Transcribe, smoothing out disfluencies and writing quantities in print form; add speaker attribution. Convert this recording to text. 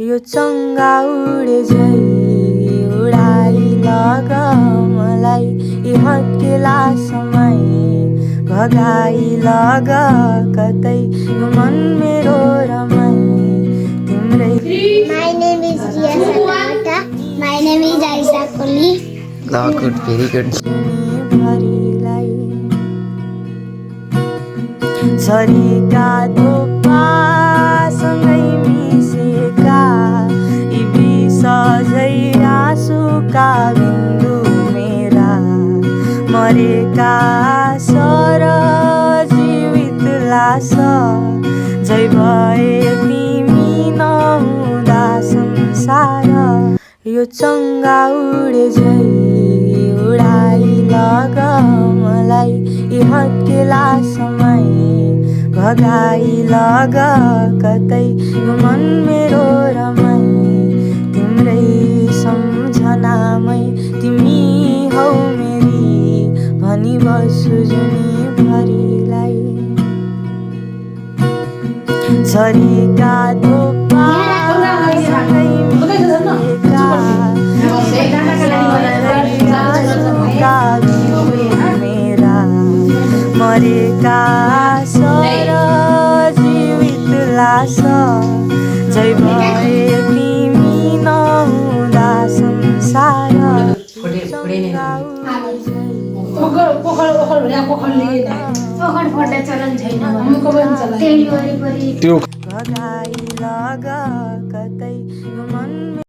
Speaker 1: यो चङ्गा उडे झै उडाइ लग मलाई यी हत्केला समय भगाइ लग कतै यो मन मेरो रमाइ तिम्रै।
Speaker 2: My name is Ria Sakata. My name is Aisha Koli.
Speaker 3: Good, very good.
Speaker 1: भरिलाई झरीका धोपासँगै मिसेका यी विषझै आँसुका बिन्दु मेरा मरेका सर जीवित लास झै भए तिमी नहुँदा संसार। यो चङ्गा उडे झै उडाइ लग मलाई यी हत्केला समय भगाइ लग कतै यो मन मेरो रमाइ तिम्रै सम्झनामै तिमी हौ मेरी भनी बस्छु जुनी भरिलाई झरीका धोपासँगै मिसेका मेरा मरेका सर जीवित लास झै भए तिमी नहुँदा संसार। भगाइ लग कतै यो मन